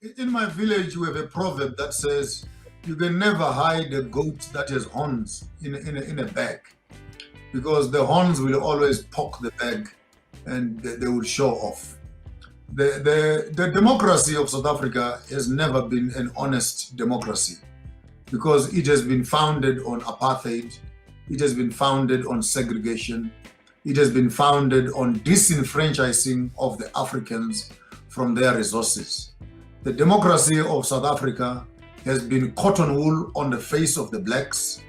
In my village, we have a proverb that says, "You can never hide a goat that has horns in a bag, because the horns will always poke the bag, and they will show off." The democracy of South Africa has never been an honest democracy, because it has been founded on apartheid, it has been founded on segregation, it has been founded on disenfranchising of the Africans from their resources. The democracy of South Africa has been cotton wool on the face of the blacks,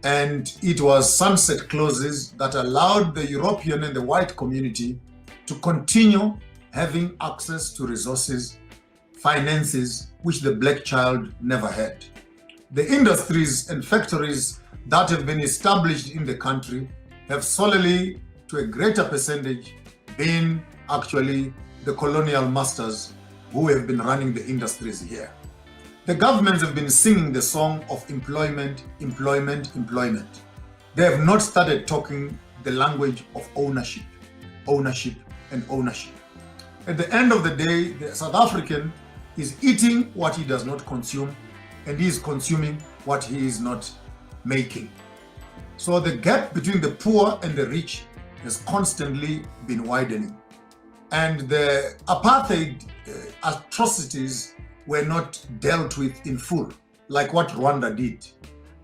and it was sunset clauses that allowed the European and the white community to continue having access to resources, finances, which the black child never had. The industries and factories that have been established in the country have solely, to a greater percentage, been actually the colonial masters who have been running the industries here. The governments have been singing the song of employment, employment, employment. They have not started talking the language of ownership, ownership, and ownership. At the end of the day, the South African is eating what he does not consume, and he is consuming what he is not making. So the gap between the poor and the rich has constantly been widening. And the apartheid atrocities were not dealt with in full, like what Rwanda did,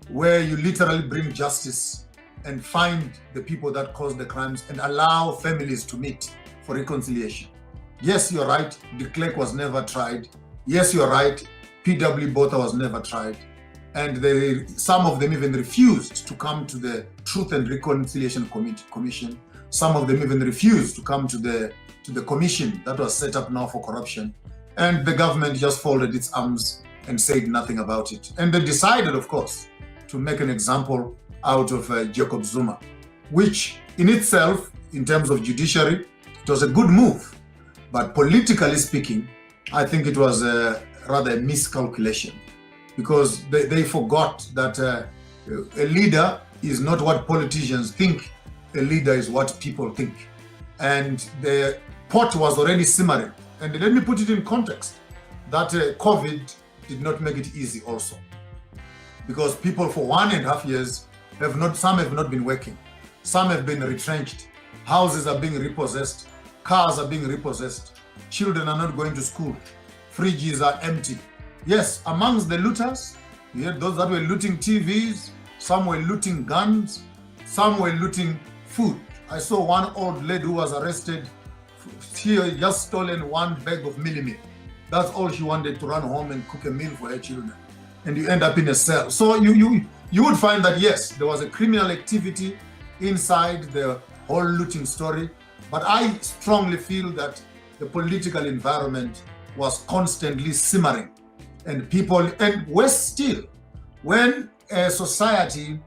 where you literally bring justice and find the people that caused the crimes and allow families to meet for reconciliation. Yes, you're right, de Klerk was never tried. Yes, you're right, P.W. Botha was never tried. And some of them even refused to come to the Truth and Reconciliation Commission. Some of them even refused to come to the commission that was set up now for corruption. And the government just folded its arms and said nothing about it. And they decided, of course, to make an example out of Jacob Zuma, which in itself, in terms of judiciary, it was a good move. But politically speaking, I think it was rather a miscalculation, because they forgot that a leader is not what politicians think. A leader is what people think. And the pot was already simmering. And let me put it in context, that COVID did not make it easy also. Because people for 1.5 years, some have not been working. Some have been retrenched. Houses are being repossessed. Cars are being repossessed. Children are not going to school. Fridges are empty. Yes, amongst the looters, you had those that were looting TVs, some were looting guns, some were looting food. I saw one old lady who was arrested. She had just stolen one bag of meal. That's all she wanted, to run home and cook a meal for her children. And you end up in a cell. So you would find that, yes, there was a criminal activity inside the whole looting story. But I strongly feel that the political environment was constantly simmering. And worse still, when a society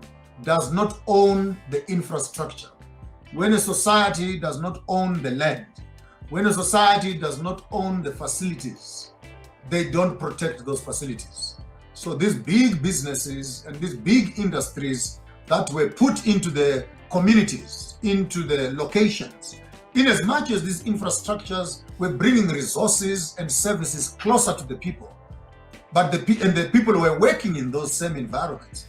does not own the infrastructure, when a society does not own the land, when a society does not own the facilities, they don't protect those facilities. So these big businesses and these big industries that were put into the communities, into the locations, in as much as these infrastructures were bringing resources and services closer to the people, but the people who were working in those same environments,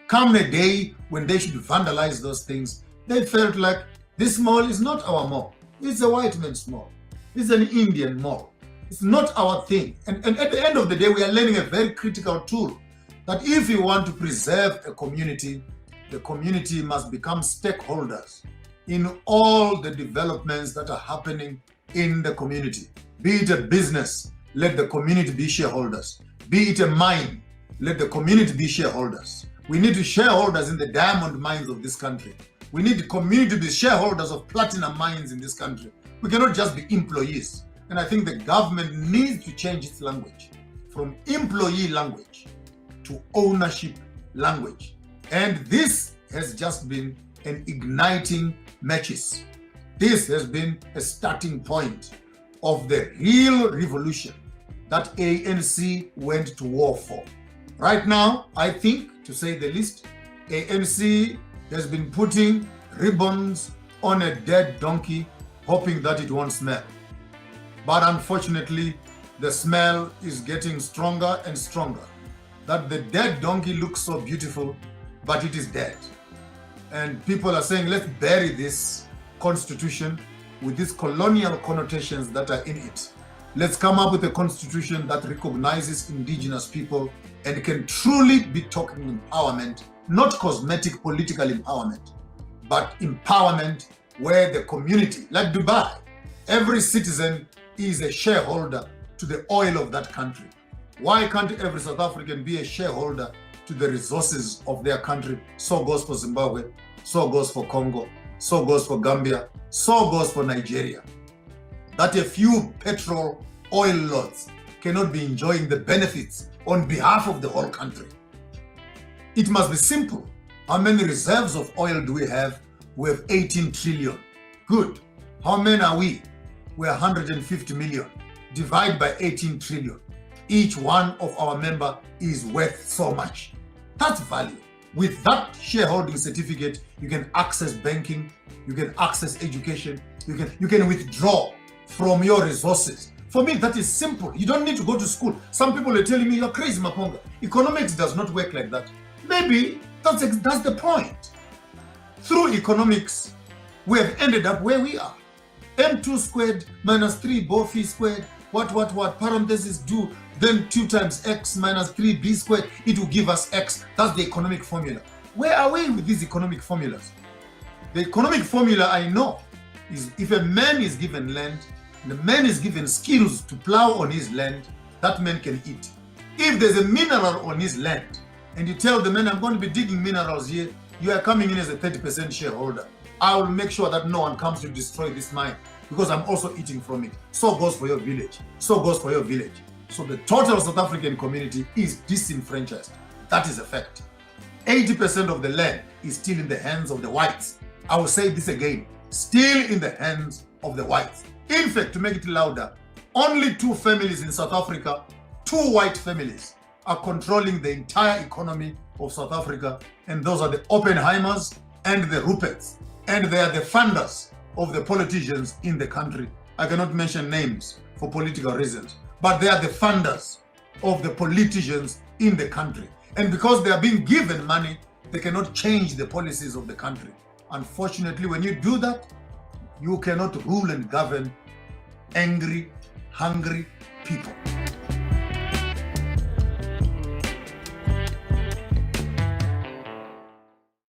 come a day when they should vandalize those things, they felt like this mall is not our mall. It's a white man's mall. It's an Indian mall. It's not our thing. And at the end of the day, we are learning a very critical tool, that if you want to preserve a community, the community must become stakeholders in all the developments that are happening in the community. Be it a business, let the community be shareholders. Be it a mine, let the community be shareholders. We need shareholders in the diamond mines of this country. We need the community to be shareholders of platinum mines in this country. We cannot just be employees. And I think the government needs to change its language from employee language to ownership language. And this has just been an igniting matches. This has been a starting point of the real revolution that ANC went to war for. Right now, I think, to say the least, ANC has been putting ribbons on a dead donkey, hoping that it won't smell. But unfortunately, the smell is getting stronger and stronger. That the dead donkey looks so beautiful, but it is dead. And people are saying, let's bury this constitution with these colonial connotations that are in it. Let's come up with a constitution that recognizes indigenous people and can truly be talking empowerment, not cosmetic political empowerment, but empowerment where the community, like Dubai, every citizen is a shareholder to the oil of that country. Why can't every South African be a shareholder to the resources of their country? So goes for Zimbabwe, so goes for Congo, so goes for Gambia, so goes for Nigeria. That a few petrol oil lords cannot be enjoying the benefits on behalf of the whole country. It must be simple. How many reserves of oil do we have? We have 18 trillion. Good. How many are we? We're 150 million. Divide by 18 trillion. Each one of our member is worth so much. That's value. With that shareholding certificate, you can access banking, you can access education, you can withdraw from your resources. For me, that is simple. You don't need to go to school. Some people are telling me, you're crazy, Maponga. Economics does not work like that. Maybe that's the point. Through economics, we have ended up where we are. M2 squared minus 3 Bofi squared, what, parentheses do, then 2 times x minus 3b squared, it will give us x. That's the economic formula. Where are we with these economic formulas? The economic formula I know is if a man is given land, the man is given skills to plow on his land, that man can eat. If there's a mineral on his land, and you tell the man, I'm going to be digging minerals here, you are coming in as a 30% shareholder. I will make sure that no one comes to destroy this mine because I'm also eating from it. So goes for your village. So goes for your village. So the total South African community is disenfranchised. That is a fact. 80% of the land is still in the hands of the whites. I will say this again, still in the hands of the whites. In fact, to make it louder, only 2 families in South Africa, 2 white families, are controlling the entire economy of South Africa, and those are the Oppenheimers and the Ruperts, and they are the funders of the politicians in the country. I cannot mention names for political reasons, but they are the funders of the politicians in the country. And because they are being given money, they cannot change the policies of the country. Unfortunately, when you do that, you cannot rule and govern angry, hungry people.